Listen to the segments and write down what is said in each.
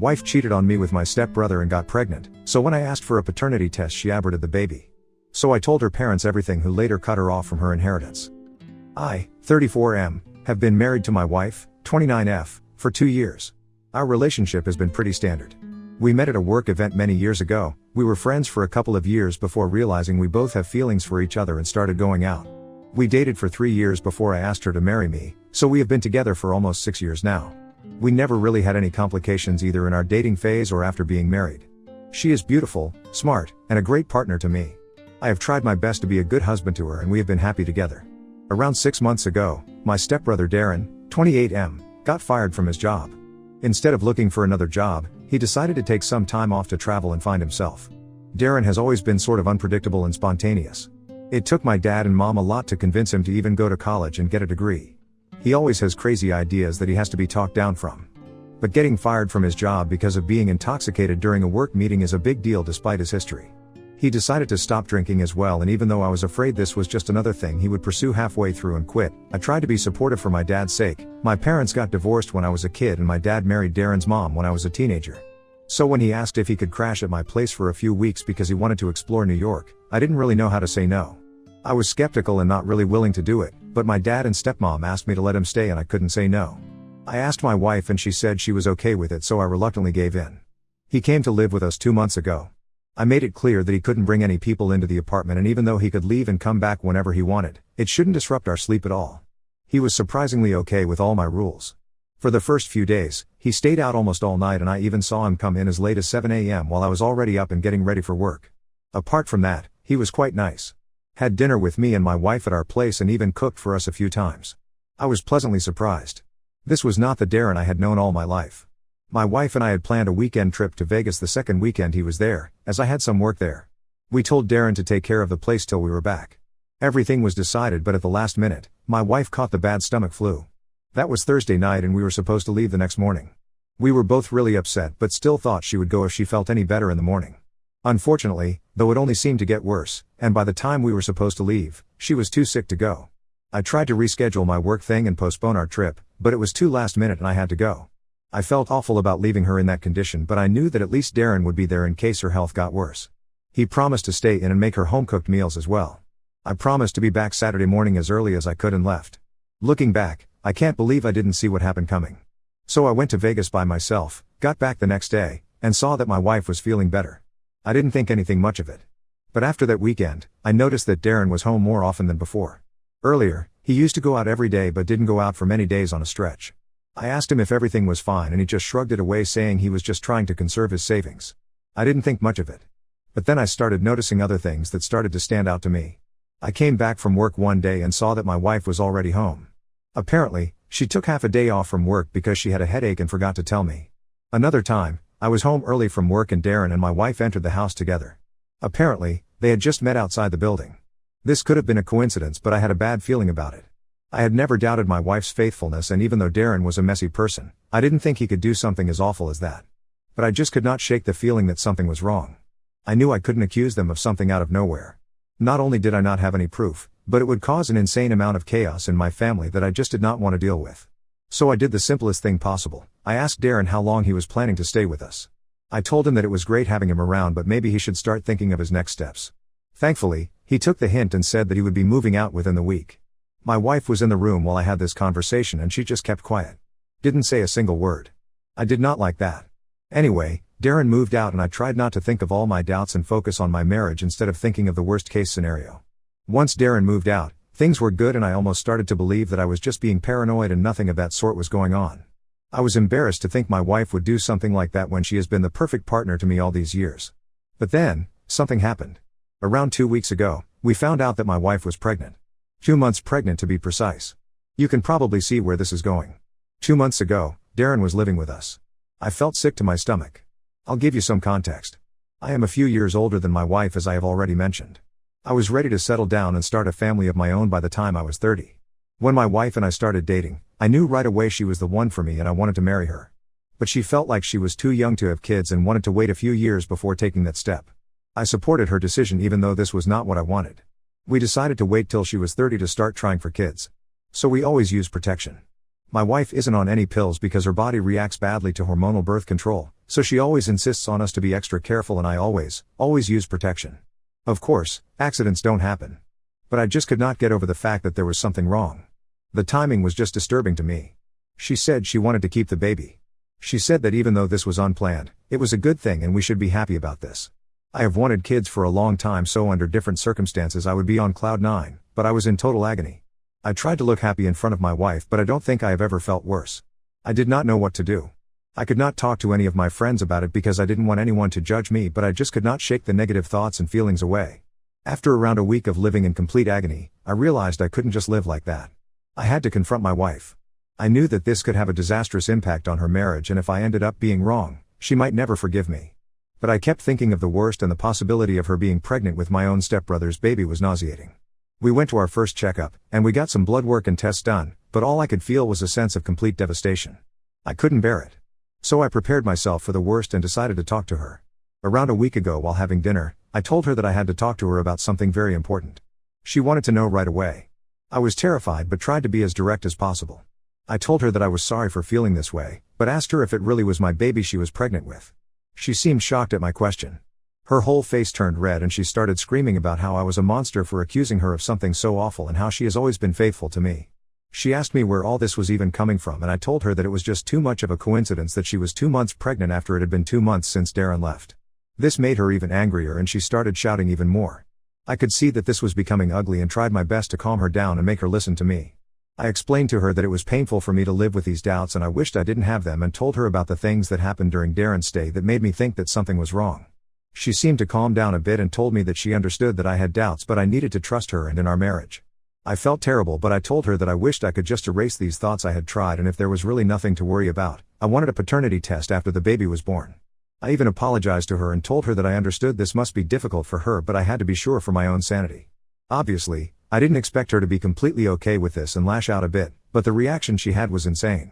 Wife cheated on me with my stepbrother and got pregnant, so when I asked for a paternity test she aborted the baby. So I told her parents everything, who later cut her off from her inheritance. I, 34M, have been married to my wife, 29F, for 2 years. Our relationship has been pretty standard. We met at a work event many years ago. We were friends for a couple of years before realizing we both have feelings for each other and started going out. We dated for 3 years before I asked her to marry me, so we have been together for almost 6 years now. We never really had any complications either in our dating phase or after being married. She is beautiful, smart, and a great partner to me. I have tried my best to be a good husband to her and we have been happy together. Around 6 months ago, my stepbrother Darren, 28M, got fired from his job. Instead of looking for another job, he decided to take some time off to travel and find himself. Darren has always been sort of unpredictable and spontaneous. It took my dad and mom a lot to convince him to even go to college and get a degree. He always has crazy ideas that he has to be talked down from. But getting fired from his job because of being intoxicated during a work meeting is a big deal despite his history. He decided to stop drinking as well, and even though I was afraid this was just another thing he would pursue halfway through and quit, I tried to be supportive for my dad's sake. My parents got divorced when I was a kid and my dad married Darren's mom when I was a teenager. So when he asked if he could crash at my place for a few weeks because he wanted to explore New York, I didn't really know how to say no. I was skeptical and not really willing to do it, but my dad and stepmom asked me to let him stay and I couldn't say no. I asked my wife and she said she was okay with it, so I reluctantly gave in. He came to live with us 2 months ago. I made it clear that he couldn't bring any people into the apartment, and even though he could leave and come back whenever he wanted, it shouldn't disrupt our sleep at all. He was surprisingly okay with all my rules. For the first few days, he stayed out almost all night and I even saw him come in as late as 7 a.m. while I was already up and getting ready for work. Apart from that, he was quite nice. Had dinner with me and my wife at our place and even cooked for us a few times. I was pleasantly surprised. This was not the Darren I had known all my life. My wife and I had planned a weekend trip to Vegas the second weekend he was there, as I had some work there. We told Darren to take care of the place till we were back. Everything was decided, but at the last minute, my wife caught the bad stomach flu. That was Thursday night and we were supposed to leave the next morning. We were both really upset but still thought she would go if she felt any better in the morning. Unfortunately, though, it only seemed to get worse, and by the time we were supposed to leave, she was too sick to go. I tried to reschedule my work thing and postpone our trip, but it was too last minute and I had to go. I felt awful about leaving her in that condition, but I knew that at least Darren would be there in case her health got worse. He promised to stay in and make her home-cooked meals as well. I promised to be back Saturday morning as early as I could and left. Looking back, I can't believe I didn't see what happened coming. So I went to Vegas by myself, got back the next day, and saw that my wife was feeling better. I didn't think anything much of it. But after that weekend, I noticed that Darren was home more often than before. Earlier, he used to go out every day but didn't go out for many days on a stretch. I asked him if everything was fine and he just shrugged it away, saying he was just trying to conserve his savings. I didn't think much of it. But then I started noticing other things that started to stand out to me. I came back from work one day and saw that my wife was already home. Apparently, she took half a day off from work because she had a headache and forgot to tell me. Another time, I was home early from work and Darren and my wife entered the house together. Apparently, they had just met outside the building. This could have been a coincidence, but I had a bad feeling about it. I had never doubted my wife's faithfulness, and even though Darren was a messy person, I didn't think he could do something as awful as that. But I just could not shake the feeling that something was wrong. I knew I couldn't accuse them of something out of nowhere. Not only did I not have any proof, but it would cause an insane amount of chaos in my family that I just did not want to deal with. So I did the simplest thing possible. I asked Darren how long he was planning to stay with us. I told him that it was great having him around, but maybe he should start thinking of his next steps. Thankfully, he took the hint and said that he would be moving out within the week. My wife was in the room while I had this conversation and she just kept quiet. Didn't say a single word. I did not like that. Anyway, Darren moved out and I tried not to think of all my doubts and focus on my marriage instead of thinking of the worst case scenario. Once Darren moved out, things were good and I almost started to believe that I was just being paranoid and nothing of that sort was going on. I was embarrassed to think my wife would do something like that when she has been the perfect partner to me all these years. But then, something happened. Around 2 weeks ago, we found out that my wife was pregnant. 2 months pregnant to be precise. You can probably see where this is going. 2 months ago, Darren was living with us. I felt sick to my stomach. I'll give you some context. I am a few years older than my wife, as I have already mentioned. I was ready to settle down and start a family of my own by the time I was 30. When my wife and I started dating, I knew right away she was the one for me and I wanted to marry her. But she felt like she was too young to have kids and wanted to wait a few years before taking that step. I supported her decision even though this was not what I wanted. We decided to wait till she was 30 to start trying for kids. So we always use protection. My wife isn't on any pills because her body reacts badly to hormonal birth control, So she always insists on us to be extra careful, and I always use protection. Of course, accidents don't happen. But I just could not get over the fact that there was something wrong. The timing was just disturbing to me. She said she wanted to keep the baby. She said that even though this was unplanned, it was a good thing and we should be happy about this. I have wanted kids for a long time, so under different circumstances I would be on cloud 9, but I was in total agony. I tried to look happy in front of my wife, but I don't think I have ever felt worse. I did not know what to do. I could not talk to any of my friends about it because I didn't want anyone to judge me, but I just could not shake the negative thoughts and feelings away. After around a week of living in complete agony, I realized I couldn't just live like that. I had to confront my wife. I knew that this could have a disastrous impact on her marriage, and if I ended up being wrong, she might never forgive me. But I kept thinking of the worst, and the possibility of her being pregnant with my own stepbrother's baby was nauseating. We went to our first checkup, and we got some blood work and tests done, but all I could feel was a sense of complete devastation. I couldn't bear it. So I prepared myself for the worst and decided to talk to her. Around a week ago, while having dinner, I told her that I had to talk to her about something very important. She wanted to know right away. I was terrified but tried to be as direct as possible. I told her that I was sorry for feeling this way, but asked her if it really was my baby she was pregnant with. She seemed shocked at my question. Her whole face turned red and she started screaming about how I was a monster for accusing her of something so awful and how she has always been faithful to me. She asked me where all this was even coming from, and I told her that it was just too much of a coincidence that she was 2 months pregnant after it had been 2 months since Darren left. This made her even angrier and she started shouting even more. I could see that this was becoming ugly and tried my best to calm her down and make her listen to me. I explained to her that it was painful for me to live with these doubts and I wished I didn't have them, and told her about the things that happened during Darren's stay that made me think that something was wrong. She seemed to calm down a bit and told me that she understood that I had doubts, but I needed to trust her and in our marriage. I felt terrible, but I told her that I wished I could just erase these thoughts I had tried, and if there was really nothing to worry about, I wanted a paternity test after the baby was born. I even apologized to her and told her that I understood this must be difficult for her, but I had to be sure for my own sanity. Obviously, I didn't expect her to be completely okay with this and lash out a bit, but the reaction she had was insane.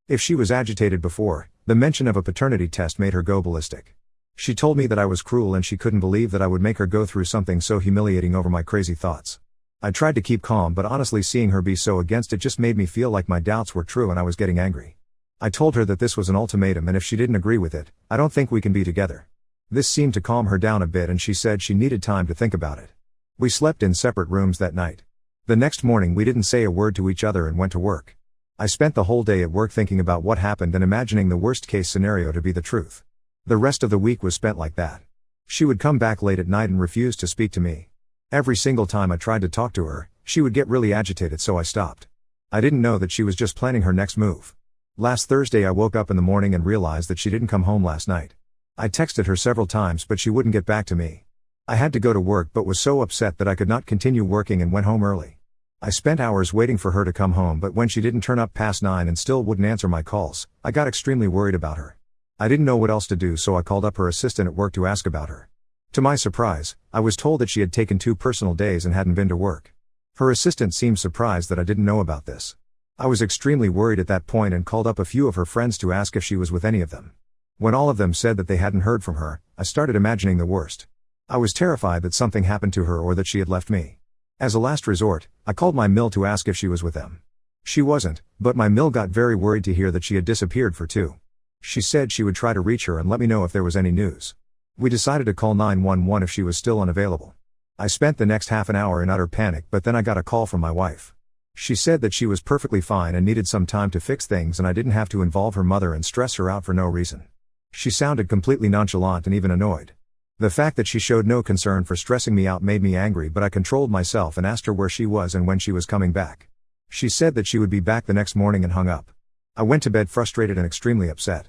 If she was agitated before, the mention of a paternity test made her go ballistic. She told me that I was cruel and she couldn't believe that I would make her go through something so humiliating over my crazy thoughts. I tried to keep calm, but honestly seeing her be so against it just made me feel like my doubts were true and I was getting angry. I told her that this was an ultimatum and if she didn't agree with it, I don't think we can be together. This seemed to calm her down a bit and she said she needed time to think about it. We slept in separate rooms that night. The next morning we didn't say a word to each other and went to work. I spent the whole day at work thinking about what happened and imagining the worst case scenario to be the truth. The rest of the week was spent like that. She would come back late at night and refuse to speak to me. Every single time I tried to talk to her, she would get really agitated, so I stopped. I didn't know that she was just planning her next move. Last Thursday I woke up in the morning and realized that she didn't come home last night. I texted her several times but she wouldn't get back to me. I had to go to work but was so upset that I could not continue working and went home early. I spent hours waiting for her to come home, but when she didn't turn up past 9 and still wouldn't answer my calls, I got extremely worried about her. I didn't know what else to do, so I called up her assistant at work to ask about her. To my surprise, I was told that she had taken 2 personal days and hadn't been to work. Her assistant seemed surprised that I didn't know about this. I was extremely worried at that point and called up a few of her friends to ask if she was with any of them. When all of them said that they hadn't heard from her, I started imagining the worst. I was terrified that something happened to her or that she had left me. As a last resort, I called my mill to ask if she was with them. She wasn't, but my mill got very worried to hear that she had disappeared for 2. She said she would try to reach her and let me know if there was any news. We decided to call 911 if she was still unavailable. I spent the next half an hour in utter panic, but then I got a call from my wife. She said that she was perfectly fine and needed some time to fix things and I didn't have to involve her mother and stress her out for no reason. She sounded completely nonchalant and even annoyed. The fact that she showed no concern for stressing me out made me angry, but I controlled myself and asked her where she was and when she was coming back. She said that she would be back the next morning and hung up. I went to bed frustrated and extremely upset.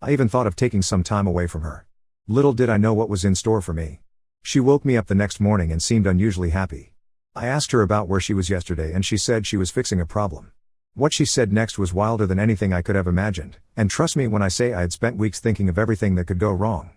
I even thought of taking some time away from her. Little did I know what was in store for me. She woke me up the next morning and seemed unusually happy. I asked her about where she was yesterday and she said she was fixing a problem. What she said next was wilder than anything I could have imagined, and trust me when I say I had spent weeks thinking of everything that could go wrong.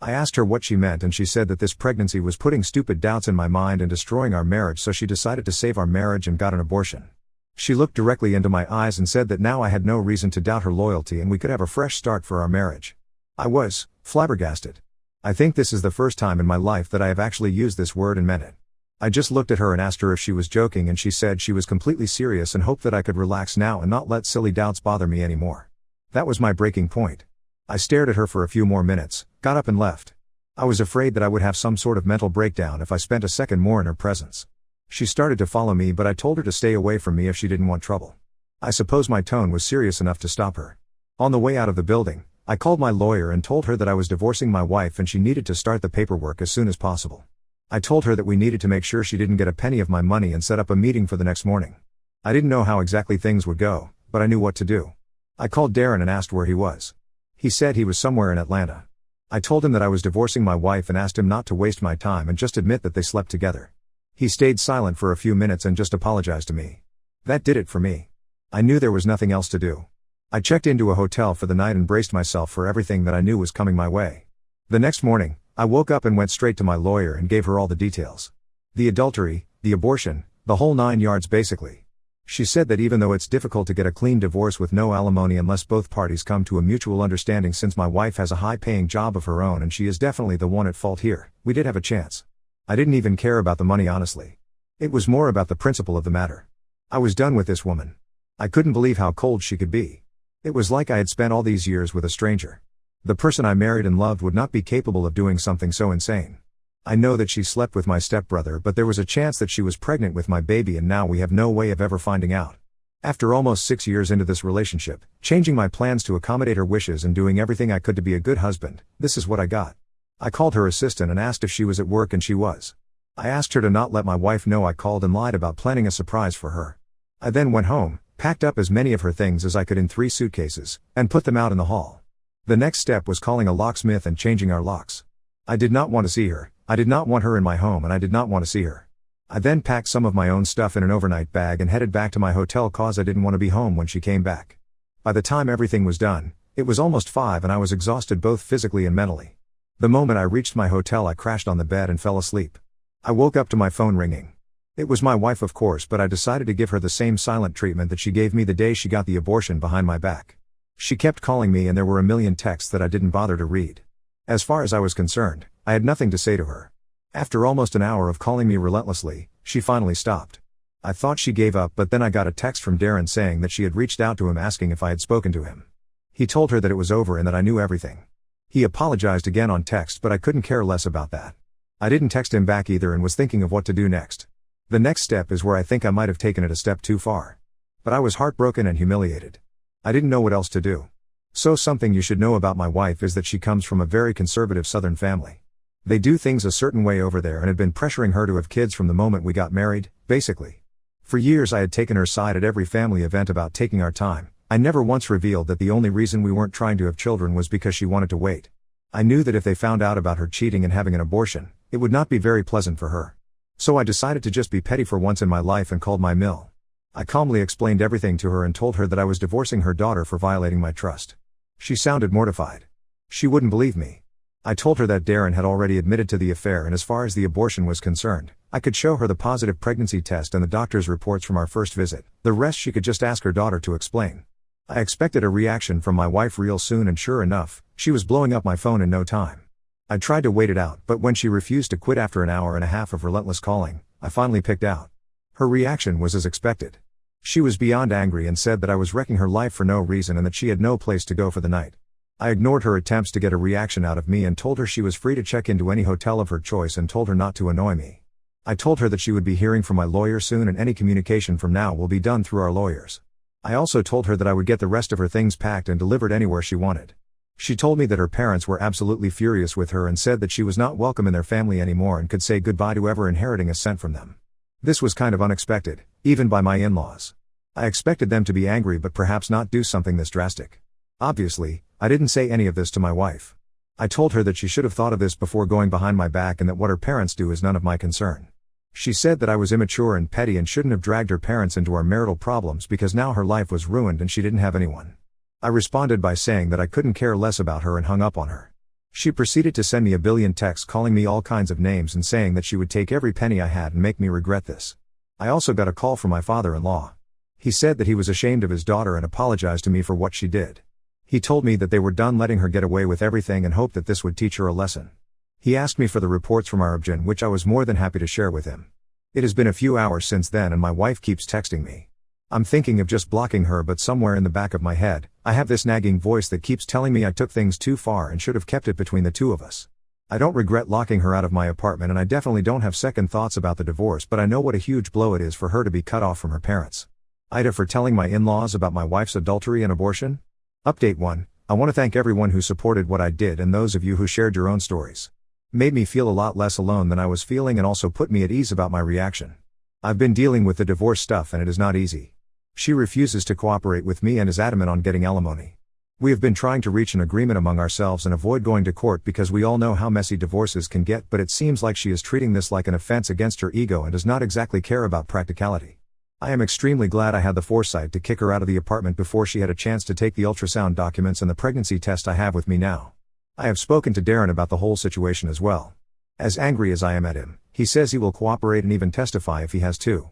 I asked her what she meant and she said that this pregnancy was putting stupid doubts in my mind and destroying our marriage, so she decided to save our marriage and got an abortion. She looked directly into my eyes and said that now I had no reason to doubt her loyalty and we could have a fresh start for our marriage. I was flabbergasted. I think this is the first time in my life that I have actually used this word and meant it. I just looked at her and asked her if she was joking and she said she was completely serious and hoped that I could relax now and not let silly doubts bother me anymore. That was my breaking point. I stared at her for a few more minutes, got up and left. I was afraid that I would have some sort of mental breakdown if I spent a second more in her presence. She started to follow me, but I told her to stay away from me if she didn't want trouble. I suppose my tone was serious enough to stop her. On the way out of the building, I called my lawyer and told her that I was divorcing my wife and she needed to start the paperwork as soon as possible. I told her that we needed to make sure she didn't get a penny of my money and set up a meeting for the next morning. I didn't know how exactly things would go, but I knew what to do. I called Darren and asked where he was. He said he was somewhere in Atlanta. I told him that I was divorcing my wife and asked him not to waste my time and just admit that they slept together. He stayed silent for a few minutes and just apologized to me. That did it for me. I knew there was nothing else to do. I checked into a hotel for the night and braced myself for everything that I knew was coming my way. The next morning, I woke up and went straight to my lawyer and gave her all the details. The adultery, the abortion, the whole 9 yards basically. She said that even though it's difficult to get a clean divorce with no alimony unless both parties come to a mutual understanding, since my wife has a high-paying job of her own and she is definitely the one at fault here, we did have a chance. I didn't even care about the money, honestly. It was more about the principle of the matter. I was done with this woman. I couldn't believe how cold she could be. It was like I had spent all these years with a stranger. The person I married and loved would not be capable of doing something so insane. I know that she slept with my stepbrother, but there was a chance that she was pregnant with my baby, and now we have no way of ever finding out. After almost 6 years into this relationship, changing my plans to accommodate her wishes and doing everything I could to be a good husband, this is what I got. I called her assistant and asked if she was at work, and she was. I asked her to not let my wife know I called and lied about planning a surprise for her. I then went home, packed up as many of her things as I could in 3 suitcases, and put them out in the hall. The next step was calling a locksmith and changing our locks. I did not want to see her, I did not want her in my home, and I did not want to see her. I then packed some of my own stuff in an overnight bag and headed back to my hotel cause I didn't want to be home when she came back. By the time everything was done, it was almost 5 and I was exhausted both physically and mentally. The moment I reached my hotel, I crashed on the bed and fell asleep. I woke up to my phone ringing. It was my wife, of course, but I decided to give her the same silent treatment that she gave me the day she got the abortion behind my back. She kept calling me and there were a million texts that I didn't bother to read. As far as I was concerned, I had nothing to say to her. After almost an hour of calling me relentlessly, she finally stopped. I thought she gave up, but then I got a text from Darren saying that she had reached out to him asking if I had spoken to him. He told her that it was over and that I knew everything. He apologized again on text, but I couldn't care less about that. I didn't text him back either and was thinking of what to do next. The next step is where I think I might have taken it a step too far. But I was heartbroken and humiliated. I didn't know what else to do. So something you should know about my wife is that she comes from a very conservative Southern family. They do things a certain way over there and had been pressuring her to have kids from the moment we got married, basically. For years I had taken her side at every family event about taking our time. I never once revealed that the only reason we weren't trying to have children was because she wanted to wait. I knew that if they found out about her cheating and having an abortion, it would not be very pleasant for her. So I decided to just be petty for once in my life and called my mill. I calmly explained everything to her and told her that I was divorcing her daughter for violating my trust. She sounded mortified. She wouldn't believe me. I told her that Darren had already admitted to the affair, and as far as the abortion was concerned, I could show her the positive pregnancy test and the doctor's reports from our first visit. The rest she could just ask her daughter to explain. I expected a reaction from my wife real soon, and sure enough, she was blowing up my phone in no time. I tried to wait it out, but when she refused to quit after an hour and a half of relentless calling, I finally picked out. Her reaction was as expected. She was beyond angry and said that I was wrecking her life for no reason and that she had no place to go for the night. I ignored her attempts to get a reaction out of me and told her she was free to check into any hotel of her choice and told her not to annoy me. I told her that she would be hearing from my lawyer soon and any communication from now will be done through our lawyers. I also told her that I would get the rest of her things packed and delivered anywhere she wanted. She told me that her parents were absolutely furious with her and said that she was not welcome in their family anymore and could say goodbye to ever inheriting a cent from them. This was kind of unexpected, even by my in-laws. I expected them to be angry but perhaps not do something this drastic. Obviously, I didn't say any of this to my wife. I told her that she should have thought of this before going behind my back and that what her parents do is none of my concern. She said that I was immature and petty and shouldn't have dragged her parents into our marital problems because now her life was ruined and she didn't have anyone. I responded by saying that I couldn't care less about her and hung up on her. She proceeded to send me a billion texts calling me all kinds of names and saying that she would take every penny I had and make me regret this. I also got a call from my father-in-law. He said that he was ashamed of his daughter and apologized to me for what she did. He told me that they were done letting her get away with everything and hoped that this would teach her a lesson. He asked me for the reports from our obgyn, which I was more than happy to share with him. It has been a few hours since then and my wife keeps texting me. I'm thinking of just blocking her, but somewhere in the back of my head, I have this nagging voice that keeps telling me I took things too far and should have kept it between the two of us. I don't regret locking her out of my apartment, and I definitely don't have second thoughts about the divorce, but I know what a huge blow it is for her to be cut off from her parents. Aita for telling my in-laws about my wife's adultery and abortion. Update 1. I want to thank everyone who supported what I did and those of you who shared your own stories. Made me feel a lot less alone than I was feeling and also put me at ease about my reaction. I've been dealing with the divorce stuff and it is not easy. She refuses to cooperate with me and is adamant on getting alimony. We have been trying to reach an agreement among ourselves and avoid going to court because we all know how messy divorces can get, but it seems like she is treating this like an offense against her ego and does not exactly care about practicality. I am extremely glad I had the foresight to kick her out of the apartment before she had a chance to take the ultrasound documents and the pregnancy test I have with me now. I have spoken to Darren about the whole situation as well. As angry as I am at him, he says he will cooperate and even testify if he has to.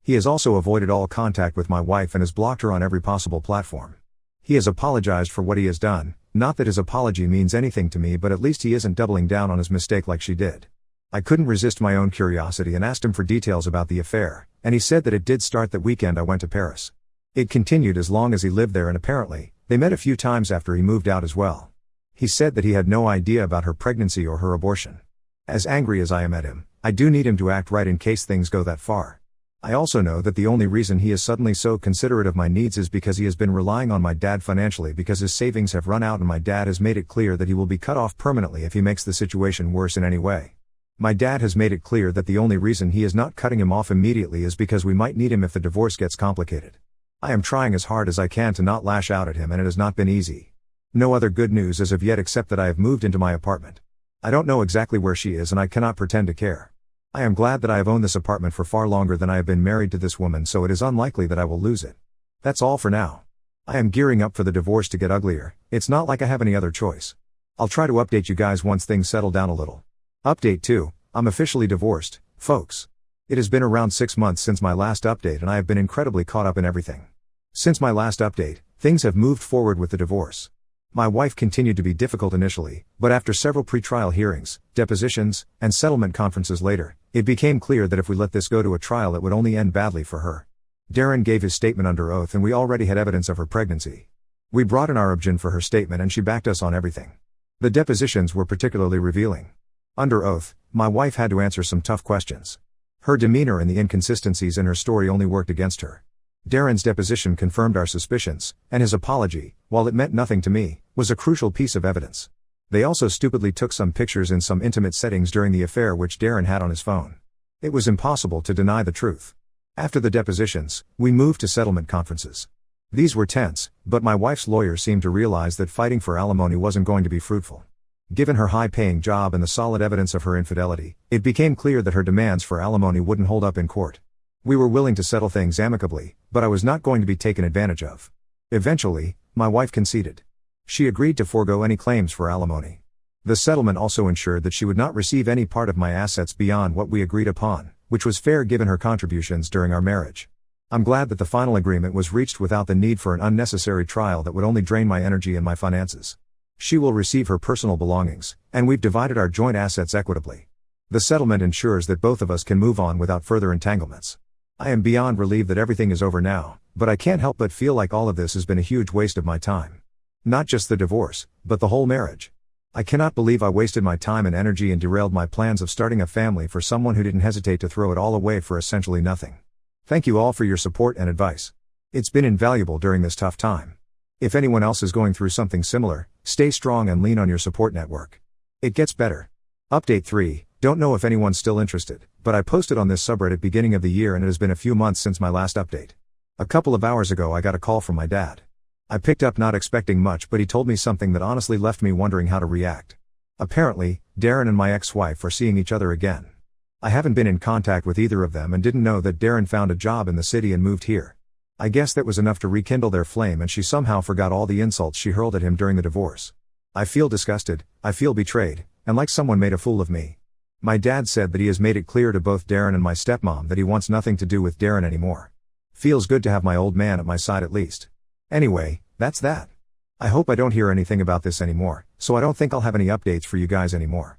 He has also avoided all contact with my wife and has blocked her on every possible platform. He has apologized for what he has done, not that his apology means anything to me, but at least he isn't doubling down on his mistake like she did. I couldn't resist my own curiosity and asked him for details about the affair, and he said that it did start that weekend I went to Paris. It continued as long as he lived there, and apparently, they met a few times after he moved out as well. He said that he had no idea about her pregnancy or her abortion. As angry as I am at him, I do need him to act right in case things go that far. I also know that the only reason he is suddenly so considerate of my needs is because he has been relying on my dad financially because his savings have run out, and my dad has made it clear that he will be cut off permanently if he makes the situation worse in any way. My dad has made it clear that the only reason he is not cutting him off immediately is because we might need him if the divorce gets complicated. I am trying as hard as I can to not lash out at him, and it has not been easy. No other good news as of yet except that I have moved into my apartment. I don't know exactly where she is and I cannot pretend to care. I am glad that I have owned this apartment for far longer than I have been married to this woman, so it is unlikely that I will lose it. That's all for now. I am gearing up for the divorce to get uglier. It's not like I have any other choice. I'll try to update you guys once things settle down a little. Update 2. I'm officially divorced, folks. It has been around 6 months since my last update and I have been incredibly caught up in everything. Since my last update, things have moved forward with the divorce. My wife continued to be difficult initially, but after several pre-trial hearings, depositions, and settlement conferences later, it became clear that if we let this go to a trial it would only end badly for her. Darren gave his statement under oath and we already had evidence of her pregnancy. We brought in our objection for her statement and she backed us on everything. The depositions were particularly revealing. Under oath, my wife had to answer some tough questions. Her demeanor and the inconsistencies in her story only worked against her. Darren's deposition confirmed our suspicions, and his apology, while it meant nothing to me, was a crucial piece of evidence. They also stupidly took some pictures in some intimate settings during the affair which Darren had on his phone. It was impossible to deny the truth. After the depositions, we moved to settlement conferences. These were tense, but my wife's lawyer seemed to realize that fighting for alimony wasn't going to be fruitful. Given her high-paying job and the solid evidence of her infidelity, it became clear that her demands for alimony wouldn't hold up in court. We were willing to settle things amicably, but I was not going to be taken advantage of. Eventually, my wife conceded. She agreed to forego any claims for alimony. The settlement also ensured that she would not receive any part of my assets beyond what we agreed upon, which was fair given her contributions during our marriage. I'm glad that the final agreement was reached without the need for an unnecessary trial that would only drain my energy and my finances. She will receive her personal belongings, and we've divided our joint assets equitably. The settlement ensures that both of us can move on without further entanglements. I am beyond relieved that everything is over now, but I can't help but feel like all of this has been a huge waste of my time. Not just the divorce, but the whole marriage. I cannot believe I wasted my time and energy and derailed my plans of starting a family for someone who didn't hesitate to throw it all away for essentially nothing. Thank you all for your support and advice. It's been invaluable during this tough time. If anyone else is going through something similar, stay strong and lean on your support network. It gets better. Update 3. Don't know if anyone's still interested, but I posted on this subreddit beginning of the year and it has been a few months since my last update. A couple of hours ago I got a call from my dad. I picked up not expecting much, but he told me something that honestly left me wondering how to react. Apparently, Darren and my ex-wife are seeing each other again. I haven't been in contact with either of them and didn't know that Darren found a job in the city and moved here. I guess that was enough to rekindle their flame and she somehow forgot all the insults she hurled at him during the divorce. I feel disgusted, I feel betrayed, and like someone made a fool of me. My dad said that he has made it clear to both Darren and my stepmom that he wants nothing to do with Darren anymore. Feels good to have my old man at my side at least. Anyway, that's that. I hope I don't hear anything about this anymore, so I don't think I'll have any updates for you guys anymore.